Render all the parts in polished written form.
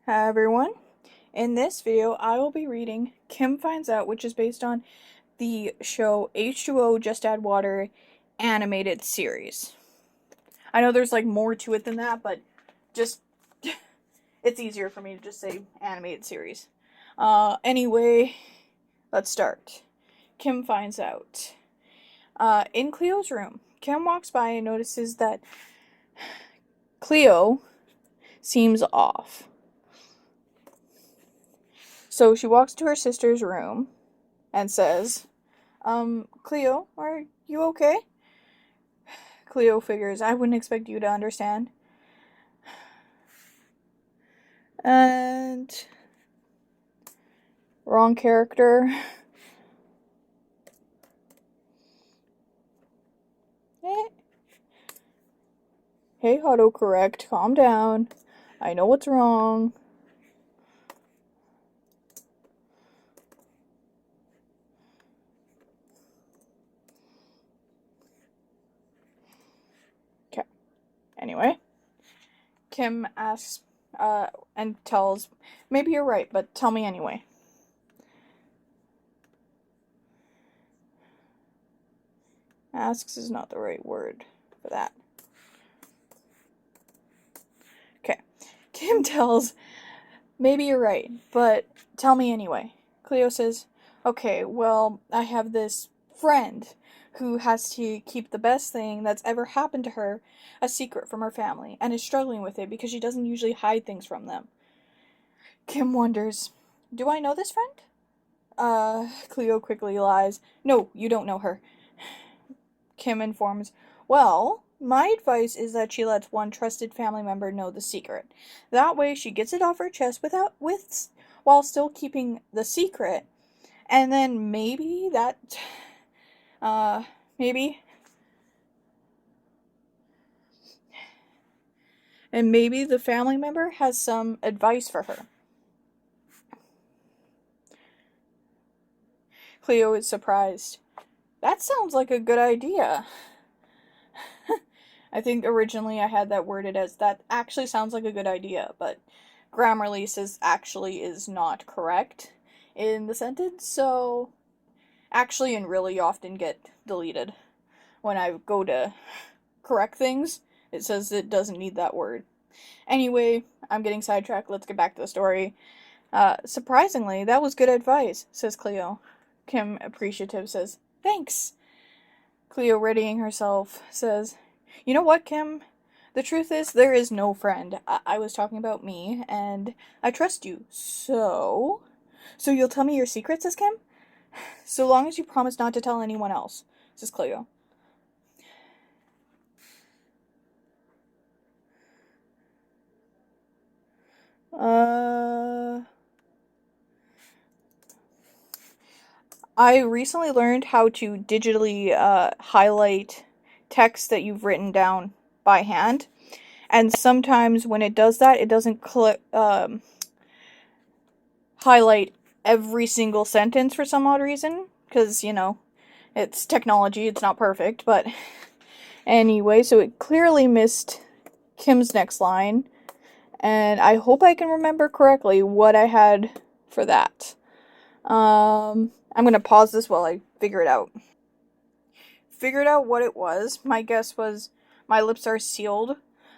Hi everyone. In this video, I will be reading Kim Finds Out, which is based on the show H2O Just Add Water animated series. I know there's like more to it than that, but just it's easier for me to just say animated series. Anyway, let's start. Kim finds out. In Cleo's room, Kim walks by and notices that Cleo seems off. So she walks to her sister's room and says, Cleo, are you okay? Cleo figures, I wouldn't expect you to understand. And wrong character. Hey, autocorrect, calm down. I know what's wrong. Okay. Anyway, Kim asks, and tells, maybe you're right, but tell me anyway. Asks is not the right word for that. Okay. Kim tells, maybe you're right, but tell me anyway. Cleo says, okay, well, I have this friend who has to keep the best thing that's ever happened to her a secret from her family, and is struggling with it because she doesn't usually hide things from them. Kim wonders, do I know this friend? Cleo quickly lies. No, you don't know her. Kim informs, well, my advice is that she lets one trusted family member know the secret. That way she gets it off her chest while still keeping the secret. And then maybe the family member has some advice for her. Cleo is surprised. That sounds like a good idea. I think originally I had that worded as that actually sounds like a good idea, but Grammarly says actually is not correct in the sentence, so actually and really often get deleted. When I go to correct things, it says it doesn't need that word. Anyway, I'm getting sidetracked. Let's get back to the story. Surprisingly, that was good advice, says Cleo. Kim, appreciative, says, thanks. Cleo, readying herself, says, you know what, Kim? The truth is, there is no friend. I was talking about me, and I trust you. So you'll tell me your secret, says Kim? So long as you promise not to tell anyone else, says Cleo. I recently learned how to digitally highlight text that you've written down by hand. And sometimes when it does that, it doesn't highlight every single sentence for some odd reason. Because, it's technology, it's not perfect. But anyway, so it clearly missed Kim's next line. And I hope I can remember correctly what I had for that. I'm gonna pause this while I figure it out. Figured out what it was. My guess was my lips are sealed.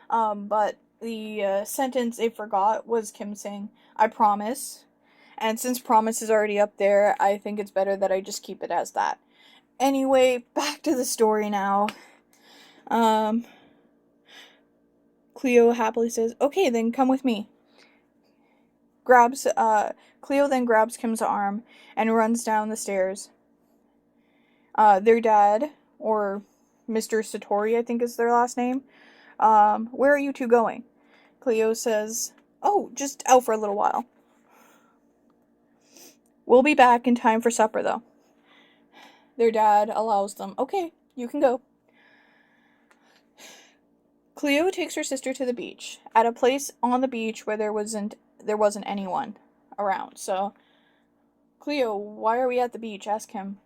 But the sentence it forgot was Kim saying, I promise. And since promise is already up there, I think it's better that I just keep it as that. Anyway, back to the story now. Cleo happily says, okay, then come with me. Cleo then grabs Kim's arm and runs down the stairs. Their dad, or Mr. Satori, I think is their last name. Where are you two going? Cleo says, oh, just out for a little while. We'll be back in time for supper, though. Their dad allows them. Okay, you can go. Cleo takes her sister to the beach, at a place on the beach where there wasn't anyone around. So, Cleo, why are we at the beach? Ask him.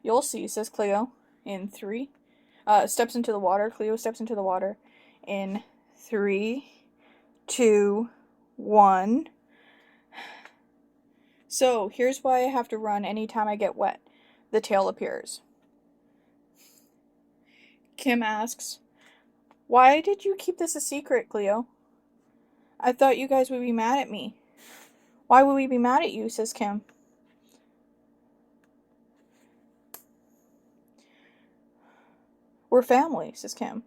You'll see, says Cleo. In 3. Steps into the water. Cleo steps into the water. In 3, 2, 1. So, here's why I have to run anytime I get wet. The tail appears. Kim asks, "Why did you keep this a secret, Cleo? I thought you guys would be mad at me." "Why would we be mad at you?" says Kim. "We're family," says Kim.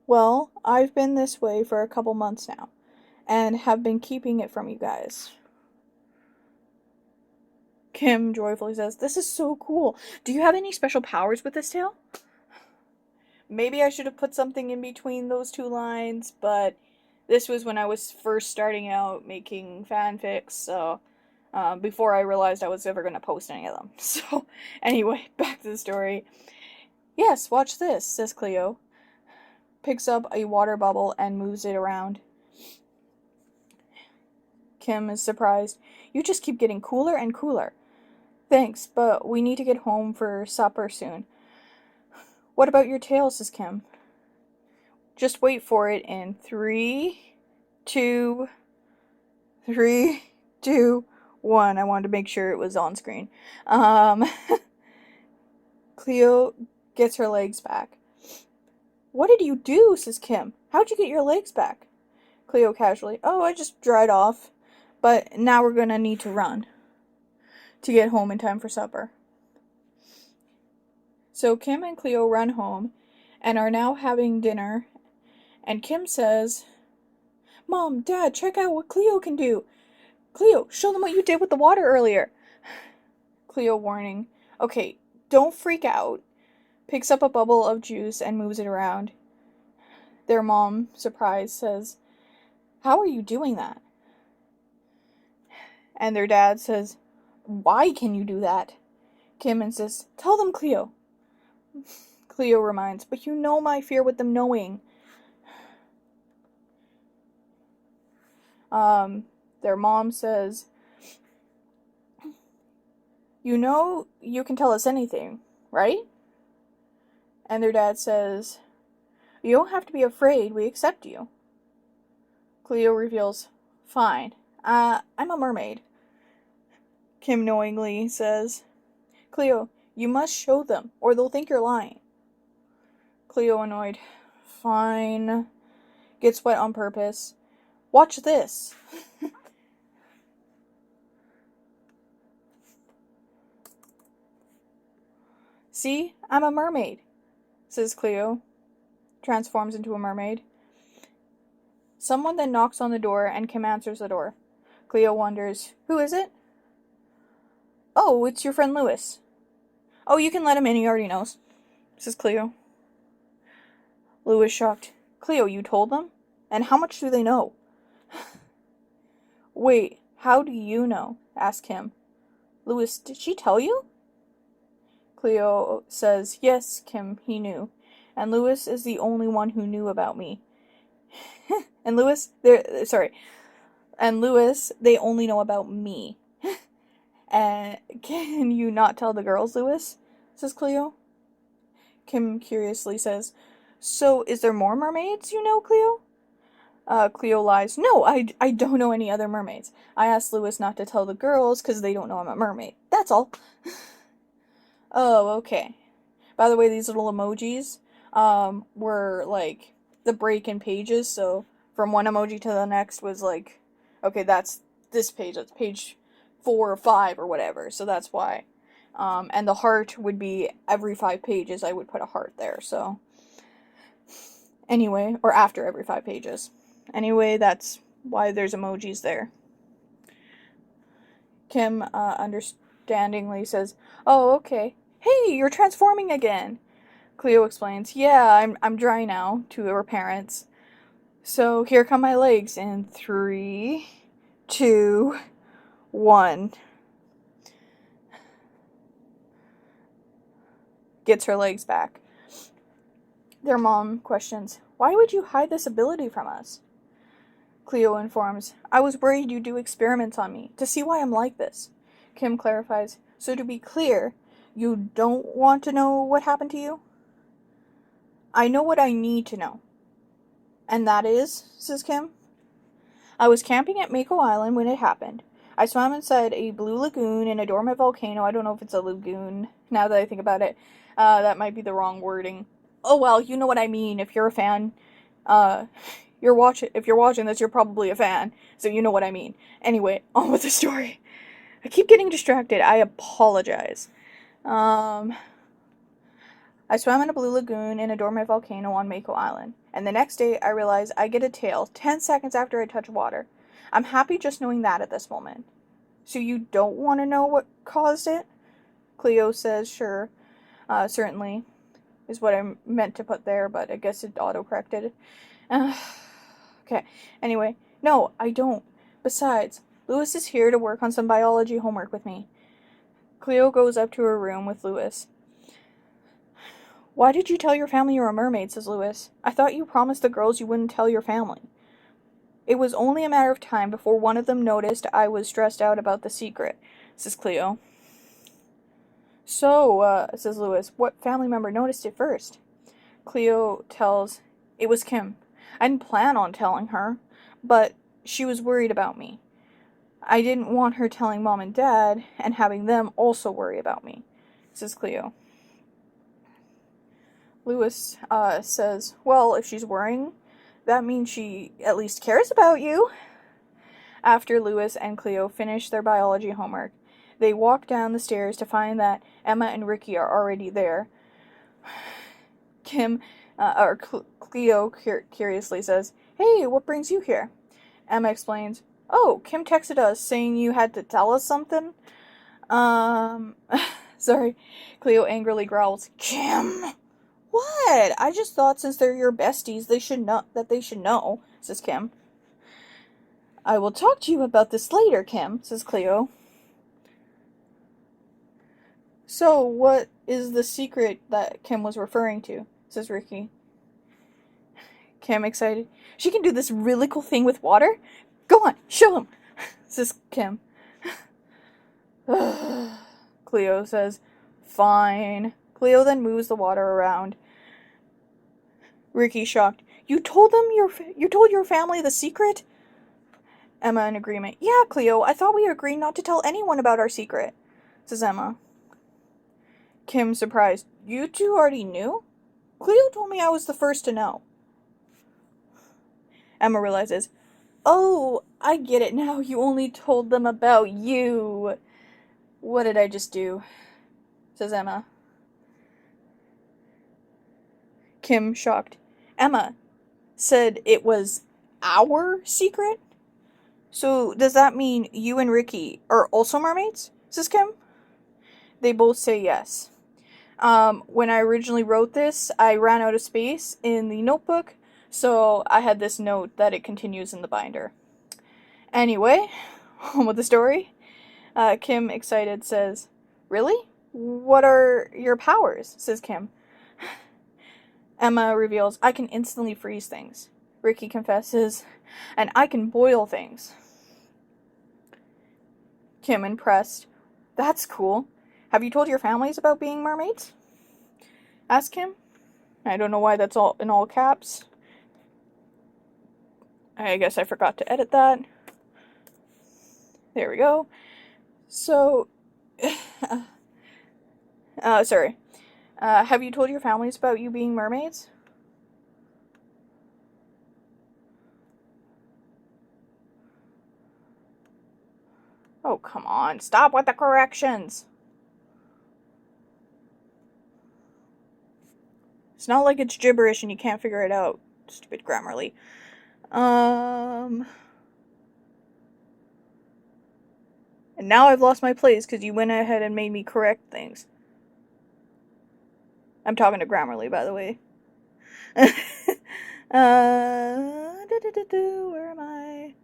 "Well, I've been this way for a couple months now, and have been keeping it from you guys." Kim joyfully says, "This is so cool. Do you have any special powers with this tail?" Maybe I should have put something in between those two lines, but this was when I was first starting out making fanfics, so before I realized I was ever going to post any of them. So, anyway, back to the story. "Yes, watch this," says Cleo. Picks up a water bubble and moves it around. Kim is surprised. "You just keep getting cooler and cooler." "Thanks, but we need to get home for supper soon." "What about your tail?" says Kim. "Just wait for it in 3, 2, 3, 2, 1. I wanted to make sure it was on screen. Cleo gets her legs back. "What did you do?" says Kim. "How'd you get your legs back?" Cleo casually, "Oh, I just dried off. But now we're gonna need to run to get home in time for supper." So Kim and Cleo run home and are now having dinner, and Kim says, "Mom, Dad, check out what Cleo can do. Cleo, show them what you did with the water earlier." Cleo warning, "Okay, don't freak out," picks up a bubble of juice and moves it around. Their mom, surprised, says, "How are you doing that?" And their dad says, "Why can you do that?" Kim insists, "Tell them, Cleo." Cleo reminds, "But you know my fear with them knowing." Their mom says, "You know you can tell us anything, right?" And their dad says, "You don't have to be afraid, we accept you." Cleo reveals, "Fine, I'm a mermaid." Kim knowingly says, "Cleo, you must show them, or they'll think you're lying." Cleo annoyed, "Fine." Gets wet on purpose. "Watch this." "See, I'm a mermaid," says Cleo. Transforms into a mermaid. Someone then knocks on the door, and Kim answers the door. Cleo wonders, "Who is it?" "Oh, it's your friend Lewis." "Oh, you can let him in, he already knows," says Cleo. Lewis shocked, "Cleo, you told them? And how much do they know?" "Wait, how do you know?" asks Kim. "Lewis, did she tell you?" Cleo says, "Yes, Kim, he knew. And Lewis is the only one who knew about me." And Lewis, they only know about me. "And can you not tell the girls, Lewis?" says Cleo. Kim curiously says, "So is there more mermaids you know, Cleo?" Cleo lies, "No, I don't know any other mermaids. I asked Lewis not to tell the girls because they don't know I'm a mermaid. That's all." "Oh, okay. By the way, these little emojis were like the break in pages, so from one emoji to the next was like, okay, that's this page, that's page 4 or 5 or whatever, so that's why. And the heart would be every 5 pages, I would put a heart there, so. Anyway, or after every 5 pages. Anyway, that's why there's emojis there. Kim, understandingly says, "Oh, okay. Hey, you're transforming again." Cleo explains, "Yeah, I'm dry now," to her parents. "So here come my legs in 3, 2, 1. Gets her legs back. Their mom questions, "Why would you hide this ability from us?" Cleo informs, "I was worried you'd do experiments on me, to see why I'm like this." Kim clarifies, "So to be clear, you don't want to know what happened to you?" "I know what I need to know." "And that is?" says Kim. "I was camping at Mako Island when it happened. I swam inside a blue lagoon in a dormant volcano. I don't know if it's a lagoon, now that I think about it. That might be the wrong wording. Oh well, you know what I mean. If you're a fan, if you're watching this, you're probably a fan, so you know what I mean. Anyway, on with the story. I keep getting distracted. I apologize. I swam in a blue lagoon in a dormant volcano on Mako Island, and the next day I realize I get a tail 10 seconds after I touch water. I'm happy just knowing that at this moment. So you don't want to know what caused it? Cleo says, sure, certainly, is what I meant to put there, but I guess it auto-corrected. Okay, anyway, no, I don't. Besides, Lewis is here to work on some biology homework with me. Cleo goes up to her room with Lewis. Why did you tell your family you were a mermaid, says Lewis. I thought you promised the girls you wouldn't tell your family. It was only a matter of time before one of them noticed I was stressed out about the secret, says Cleo. So, says Lewis, what family member noticed it first? Cleo tells, it was Kim. I didn't plan on telling her, but she was worried about me. I didn't want her telling Mom and Dad and having them also worry about me, says Cleo. Lewis, says, well, if she's worrying, that means she at least cares about you. After Lewis and Cleo finish their biology homework, they walk down the stairs to find that Emma and Ricky are already there. Cleo curiously says, hey, what brings you here? Emma explains, oh, Kim texted us saying you had to tell us something. Sorry. Cleo angrily growls, Kim! What? I just thought since they're your besties, they should know, says Kim. I will talk to you about this later, Kim, says Cleo. So, what is the secret that Kim was referring to, says Ricky. Kim, excited. She can do this really cool thing with water? Go on, show him, says Kim. Cleo says, fine. Cleo then moves the water around. Ricky, shocked. You told your family the secret? Emma in agreement. Yeah, Cleo, I thought we agreed not to tell anyone about our secret, says Emma. Kim, surprised. You two already knew? Cleo told me I was the first to know. Emma realizes, oh, I get it now. You only told them about you. What did I just do? Says Emma. Kim, shocked. Emma said it was our secret? So does that mean you and Ricky are also mermaids? Says Kim. They both say yes. When I originally wrote this, I ran out of space in the notebook, so I had this note that it continues in the binder. Anyway, on with the story. Kim, excited, says, really? What are your powers? Says Kim. Emma reveals, I can instantly freeze things. Ricky confesses, and I can boil things. Kim, impressed, that's cool. Have you told your families about being mermaids? Asked Kim. I don't know why that's all in all caps. I guess I forgot to edit that. There we go. So, sorry. Have you told your families about you being mermaids? Oh, come on. Stop with the corrections. It's not like it's gibberish and you can't figure it out. Stupid Grammarly. And now I've lost my place because you went ahead and made me correct things. I'm talking to Grammarly, by the way. Where am I?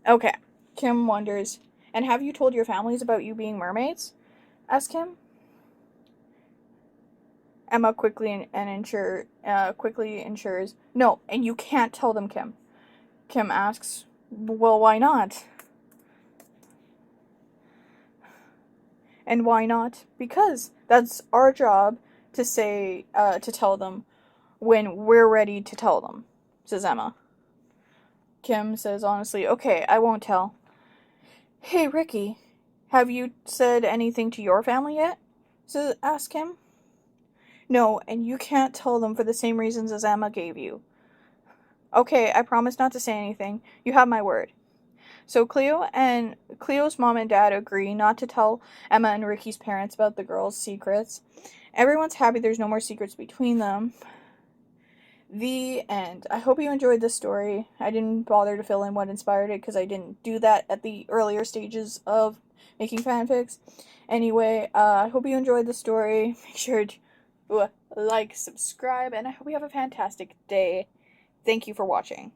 Okay. Kim wonders, and have you told your families about you being mermaids? Asked Kim. Emma quickly ensures, no, and you can't tell them, Kim. Kim asks, well, why not? And why not? Because that's our job to say, to tell them when we're ready to tell them, says Emma. Kim says honestly, okay, I won't tell. Hey, Ricky, have you said anything to your family yet? So ask him. No, and you can't tell them for the same reasons as Emma gave you. Okay, I promise not to say anything. You have my word. So Cleo's mom and dad agree not to tell Emma and Ricky's parents about the girls' secrets. Everyone's happy there's no more secrets between them. The end. I hope you enjoyed this story. I didn't bother to fill in what inspired it because I didn't do that at the earlier stages of making fanfics. Anyway, I hope you enjoyed the story. Make sure to like, subscribe, and I hope you have a fantastic day. Thank you for watching.